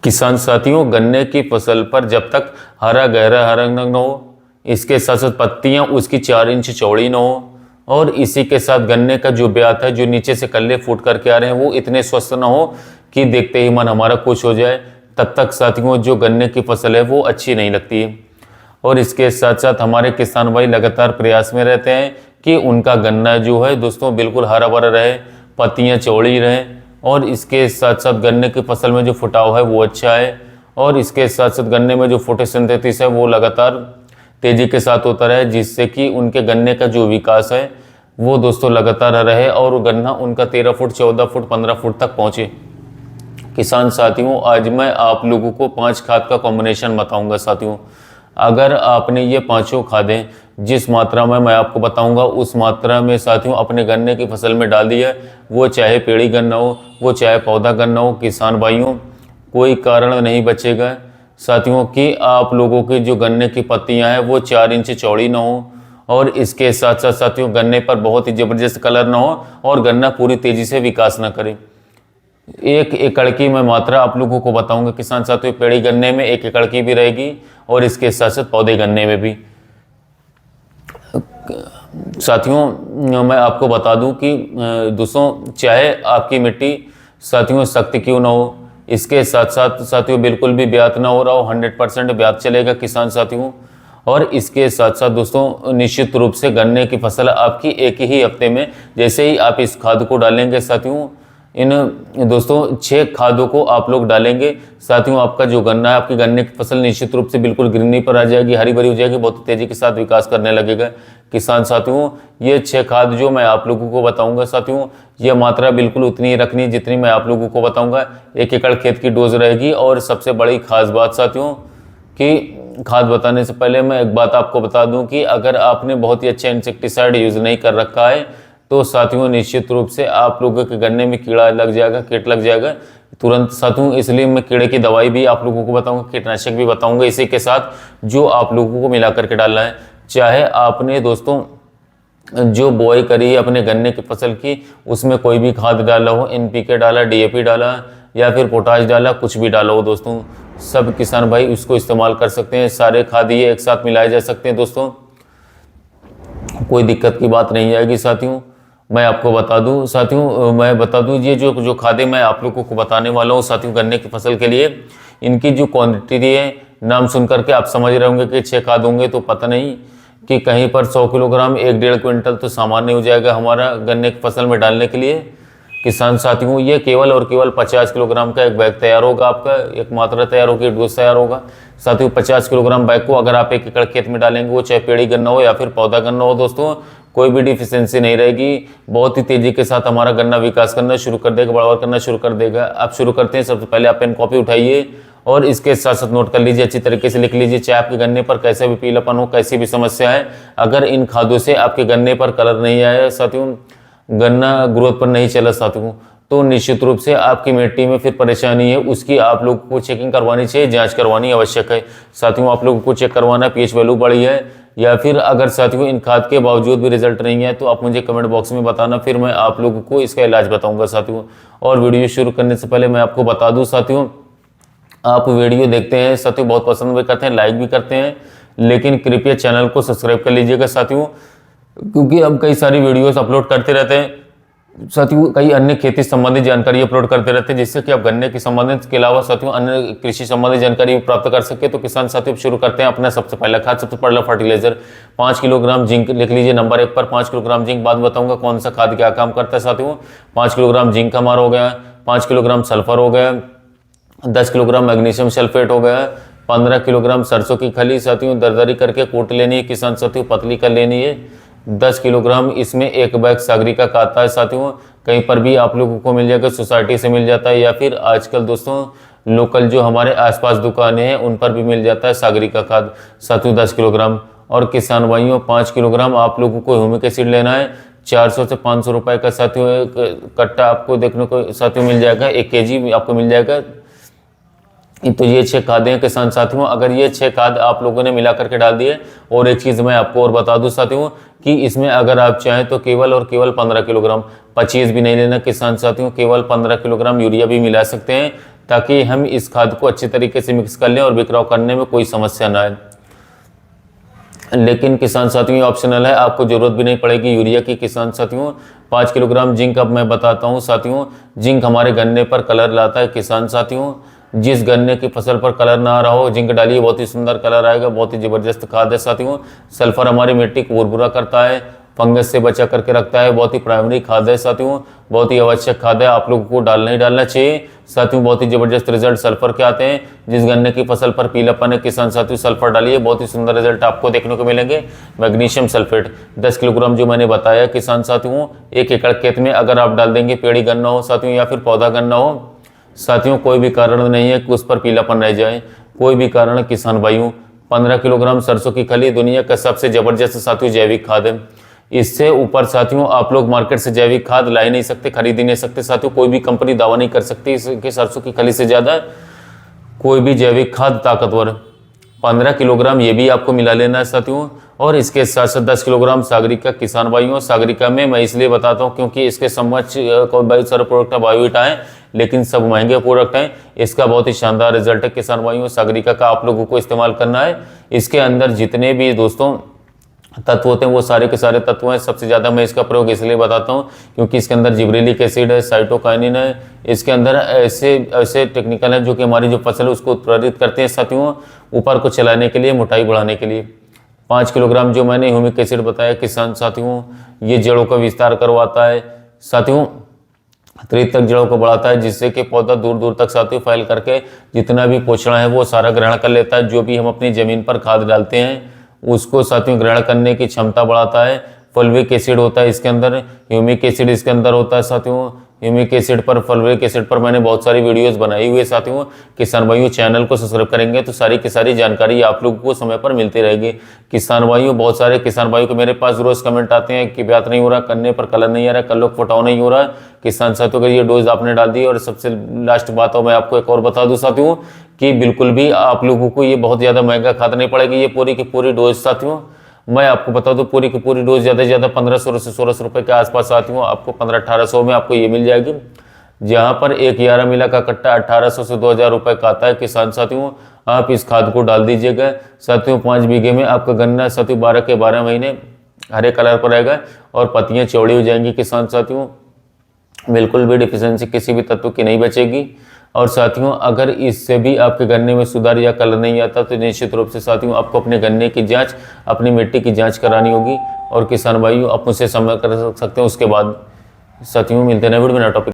किसान साथियों, गन्ने की फसल पर जब तक हरा गहरा हरा रंग न हो, इसके साथ साथ पत्तियां उसकी 4 इंच चौड़ी न हो, और इसी के साथ गन्ने का जो ब्यात है, जो नीचे से कल्ले फूट करके आ रहे हैं, वो इतने स्वस्थ न हो कि देखते ही मन हमारा खुश हो जाए, तब तक साथियों जो गन्ने की फसल है वो अच्छी नहीं लगती है। और इसके साथ साथ हमारे किसान भाई लगातार प्रयास में रहते हैं कि उनका गन्ना जो है दोस्तों बिल्कुल हरा भरा रहे, पत्तियां चौड़ी रहें, और इसके साथ साथ गन्ने की फसल में जो फुटाव है वो अच्छा है, और इसके साथ साथ गन्ने में जो फोटोसिंथेसिस है वो लगातार तेजी के साथ होता रहे, जिससे कि उनके गन्ने का जो विकास है वो दोस्तों लगातार रहे और गन्ना उनका 13 फुट 14 फुट 15 फुट तक पहुंचे। किसान साथियों, आज मैं आप लोगों को 5 खाद का कॉम्बिनेशन बताऊंगा साथियों। अगर आपने ये पांचों खादें जिस मात्रा में मैं आपको बताऊंगा उस मात्रा में साथियों अपने गन्ने की फसल में डाल दी है, वो चाहे पेड़ी गन्ना हो, वो चाहे पौधा गन्ना हो, किसान भाइयों कोई कारण नहीं बचेगा साथियों कि आप लोगों की जो गन्ने की पत्तियां हैं वो 4 इंच चौड़ी ना हो, और इसके साथ साथ साथियों गन्ने पर बहुत ही ज़बरदस्त कलर ना हो, और गन्ना पूरी तेज़ी से विकास ना करे। 1 एकड़ की मैं मात्रा आप लोगों को बताऊंगा किसान साथियों। पेड़ी गन्ने में 1 एकड़ की भी रहेगी, और इसके साथ साथ पौधे गन्ने में भी। साथियों मैं आपको बता दूं कि दोस्तों चाहे आपकी मिट्टी साथियों सख्त क्यों ना हो, इसके साथ साथ साथियों बिल्कुल भी ब्यात ना हो रहा हो, 100% ब्यात चलेगा किसान साथियों। और इसके साथ साथ दोस्तों निश्चित रूप से गन्ने की फसल आपकी एक ही हफ्ते में, जैसे ही आप इस खाद को डालेंगे साथियों, इन दोस्तों 6 खादों को आप लोग डालेंगे साथियों, आपका जो गन्ना है, आपकी गन्ने की फसल निश्चित रूप से बिल्कुल ग्रीनरी पर आ जाएगी, हरी भरी हो जाएगी, बहुत तेजी के साथ विकास करने लगेगा किसान साथियों। ये 6 खाद जो मैं आप लोगों को बताऊंगा साथियों, ये मात्रा बिल्कुल उतनी ही रखनी जितनी मैं आप लोगों को बताऊंगा। 1 एकड़ खेत की डोज रहेगी। और सबसे बड़ी खास बात साथियों कि खाद बताने से पहले मैं एक बात आपको बता दूं कि अगर आपने बहुत ही अच्छा इंसेक्टिसाइड यूज नहीं कर रखा है तो साथियों निश्चित रूप से आप लोगों के गन्ने में कीड़ा लग जाएगा, कीट लग जाएगा तुरंत साथियों। इसलिए मैं कीड़े की दवाई भी आप लोगों को बताऊंगा, कीटनाशक भी बताऊंगा इसी के साथ, जो आप लोगों को मिला करके डालना है। चाहे आपने दोस्तों जो बुआई करी है अपने गन्ने की फसल की, उसमें कोई भी खाद डाला हो, NPK डाला, DAP डाला, या फिर पोटाश डाला, कुछ भी डाला हो दोस्तों, सब किसान भाई उसको इस्तेमाल कर सकते हैं। सारे खाद ये एक साथ मिलाए जा सकते हैं दोस्तों, कोई दिक्कत की बात नहीं आएगी साथियों। मैं आपको बता दूं साथियों, मैं बता दूं ये जो खादें मैं आप लोगों को बताने वाला हूं साथियों गन्ने की फसल के लिए, इनकी जो क्वांटिटी है, नाम सुन करके आप समझ रहे होंगे कि 6 खाद होंगे, तो पता नहीं कि कहीं पर 100 किलोग्राम 1-1.5 क्विंटल तो सामान्य हो जाएगा हमारा गन्ने की फसल में डालने के लिए किसान साथियों। ये केवल और केवल 50 किलोग्राम का एक बैग तैयार होगा, आपका एक मात्रा तैयार होगी, डोज तैयार होगा साथियों। 50 किलोग्राम बैग को अगर आप 1 एकड़ खेत में डालेंगे, वो चाहे पेड़ी गन्ना हो या फिर पौधा गन्ना हो दोस्तों, कोई भी डिफिशियंसी नहीं रहेगी, बहुत ही तेजी के साथ हमारा गन्ना विकास करना शुरू कर देगा, बढ़ावा करना शुरू कर देगा। आप शुरू करते हैं, सबसे पहले आप पेन कॉपी उठाइए और इसके साथ साथ नोट कर लीजिए, अच्छी तरीके से लिख लीजिए, चाहे आपके गन्ने पर कैसे भी पीलापन हो, कैसी भी समस्या है, अगर इन खादों से आपके गन्ने पर कलर नहीं आया साथियों, गन्ना ग्रोथ पर नहीं चला साथियों, तो निश्चित रूप से आपकी मिट्टी में फिर परेशानी है, उसकी आप लोगों को चेकिंग करवानी चाहिए, जांच करवानी आवश्यक है साथियों। आप लोगों को चेक करवाना है पीएच वैल्यू बढ़ी है या फिर अगर साथियों इन खाद के बावजूद भी रिजल्ट नहीं है तो आप मुझे कमेंट बॉक्स में बताना, फिर मैं आप लोगों को इसका इलाज बताऊंगा साथियों। और वीडियो शुरू करने से पहले मैं आपको बता दूं साथियों, आप वीडियो देखते हैं साथियों, बहुत पसंद भी करते हैं, लाइक भी करते हैं, लेकिन कृपया चैनल को सब्सक्राइब कर लीजिएगा साथियों, क्योंकि हम कई सारी वीडियोस अपलोड करते रहते हैं साथियों, कई अन्य खेती संबंधित जानकारी अपलोड करते रहते हैं, जिससे कि आप गन्ने की संबंधित के अलावा साथियों अन्य कृषि संबंधित जानकारी प्राप्त कर सके। तो किसान साथियों शुरू करते हैं अपना सबसे पहला खाद, सबसे पहला फर्टिलाइजर 5 किलोग्राम जिंक लिख लीजिए नंबर 1 पर, 5 किलोग्राम जिंक। बाद बताऊंगा कौन सा खाद क्या काम करता है साथियों। 5 किलोग्राम जिंक हमारा हो गया, 5 किलोग्राम सल्फर हो गया, 10 किलोग्राम मैग्नीशियम सल्फेट हो गया, 15 किलोग्राम सरसों की खली साथियों दरदरी करके कूट लेनी है किसान साथियों, पतली कर लेनी है। 10 किलोग्राम इसमें 1 बैग सागरिका का आता है साथियों, कहीं पर भी आप लोगों को मिल जाएगा, सोसाइटी से मिल जाता है या फिर आजकल दोस्तों लोकल जो हमारे आसपास दुकानें हैं उन पर भी मिल जाता है सागरिका खाद साथियों 10 किलोग्राम। और किसान भाइयों 5 किलोग्राम आप लोगों को ह्यूमिक एसिड लेना है, 400 से 500 रुपए का साथियों एक कट्टा आपको देखने को साथियों मिल जाएगा, 1 kg आपको मिल जाएगा। तो ये 6 खादें हैं किसान साथियों, अगर ये 6 खाद आप लोगों ने मिला करके डाल दिए। और एक चीज़ मैं आपको और बता दूं साथियों कि इसमें अगर आप चाहें तो केवल और केवल 15 किलोग्राम, 25 भी नहीं लेना किसान साथियों, केवल 15 किलोग्राम यूरिया भी मिला सकते हैं, ताकि हम इस खाद को अच्छी तरीके से मिक्स कर लें और बिखराव करने में कोई समस्या ना आए। लेकिन किसान साथियों ये ऑप्शनल है, आपको ज़रूरत भी नहीं पड़ेगी यूरिया की। किसान साथियों 5 किलोग्राम जिंक अब मैं बताता हूँ साथियों। जिंक हमारे गन्ने पर कलर लाता है किसान साथियों। जिस गन्ने की फसल पर कलर ना आ रहा हो जिंक डालिए, बहुत ही सुंदर कलर आएगा, बहुत ही ज़बरदस्त खाद है साथियों। सल्फर हमारी मिट्टी को भुरभुरा करता है, फंगस से बचा करके रखता है, बहुत ही प्राइमरी खाद है साथियों, बहुत ही आवश्यक खाद है, आप लोगों को डालना ही डालना चाहिए साथियों। बहुत ही जबरदस्त रिजल्ट सल्फर के आते हैं। जिस गन्ने की फसल पर पीलापन है किसान साथियों, सल्फर डालिए, बहुत ही सुंदर रिजल्ट आपको देखने को मिलेंगे। मैग्नीशियम सल्फेट 10 किलोग्राम जो मैंने बताया किसान साथियों, 1 एकड़ खेत में अगर आप डाल देंगे, पेड़ी गन्ना हो साथियों या फिर पौधा गन्ना हो साथियों, कोई भी कारण नहीं है कि उस पर पीलापन रह जाए, कोई भी कारण किसान भाइयों। 15 किलोग्राम सरसों की खली दुनिया का सबसे जबरदस्त साथियों जैविक खाद है। इससे ऊपर साथियों आप लोग मार्केट से जैविक खाद ला ही नहीं सकते, खरीद ही नहीं सकते साथियों। कोई भी कंपनी दावा नहीं कर सकती इसके सरसों की खली से ज़्यादा कोई भी जैविक खाद ताकतवर। 15 किलोग्राम ये भी आपको मिला लेना है साथियों। और इसके साथ साथ 10 किलोग्राम सागरिका किसान भाइयों। सागरिका में मैं इसलिए बताता हूँ क्योंकि इसके समक्ष बहुत सारे प्रोडक्ट बायोवीटा हैं, लेकिन सब महंगे प्रोडक्ट हैं। इसका बहुत ही शानदार रिजल्ट है किसान भाइयों। सागरिका का आप लोगों को इस्तेमाल करना है। इसके अंदर जितने भी दोस्तों तत्व होते हैं वो सारे के सारे तत्व हैं। सबसे ज़्यादा मैं इसका प्रयोग इसलिए बताता हूँ क्योंकि इसके अंदर जिब्रेलिक एसिड है, साइटोकाइनिन है, इसके अंदर ऐसे ऐसे टेक्निकल हैं जो कि हमारी जो फसल है उसको उत्प्रेरित करते हैं साथियों, ऊपर को चलाने के लिए, मोटाई बढ़ाने के लिए। 5 किलोग्राम जो मैंने ह्यूमिक एसिड बताया किसान साथियों, ये जड़ों का विस्तार करवाता है साथियों, अतिरिक्त तक जड़ों को बढ़ाता है, जिससे कि पौधा दूर दूर तक साथियों फैल करके जितना भी पोषण है वो सारा ग्रहण कर लेता है। जो भी हम अपनी ज़मीन पर खाद डालते हैं उसको साथियों ग्रहण करने की क्षमता बढ़ाता है। फॉल्विक एसिड होता है इसके अंदर, ह्यूमिक एसिड इसके अंदर होता है साथियों। ह्यूमिक एसिड पर, फॉल्विक एसिड पर मैंने बहुत सारी वीडियोस बनाई हुई है साथियों। किसान भाइयों चैनल को सब्सक्राइब करेंगे तो सारी की सारी जानकारी आप लोगों को समय पर मिलती रहेगी। किसान भाइयों बहुत सारे किसान भाइयों को मेरे पास रोज़ कमेंट आते हैं कि ब्यात नहीं हो रहा, करने पर कलर नहीं आ रहा, कल्लो फटाव नहीं हो रहा। किसान साथियों अगर ये डोज आपने डाल दी, और सबसे लास्ट बात हो मैं आपको एक और बता दूँ साथियों कि बिल्कुल भी आप लोगों को ये बहुत ज़्यादा महंगा खाद नहीं पड़ेगी। ये पूरी की पूरी डोज साथियों मैं आपको बता दूं, पूरी की पूरी डोज ज़्यादा से ज़्यादा 1500 से 1600 रुपये के आसपास आती हूँ। आपको 1500-1800 में आपको ये मिल जाएगी, जहाँ पर एक 11 मिला का कट्टा 1800 से 2000 रुपये का आता है किसान साथियों। आप इस खाद को डाल दीजिएगा साथियों। 5 बीघे में आपका गन्ना साथियों 12 के 12 महीने हरे कलर पर रहेगा और पत्तियाँ चौड़ी हो जाएंगी किसान साथियों। बिल्कुल भी डिफिशियंसी किसी भी तत्व की नहीं बचेगी। और साथियों अगर इससे भी आपके गन्ने में सुधार या कलर नहीं आता तो निश्चित रूप से साथियों आपको अपने गन्ने की जांच, अपनी मिट्टी की जांच करानी होगी। और किसान भाइयों आप मुझसे संपर्क कर सकते हैं। उसके बाद साथियों मिलते हैं वीडियो में नया टॉपिक।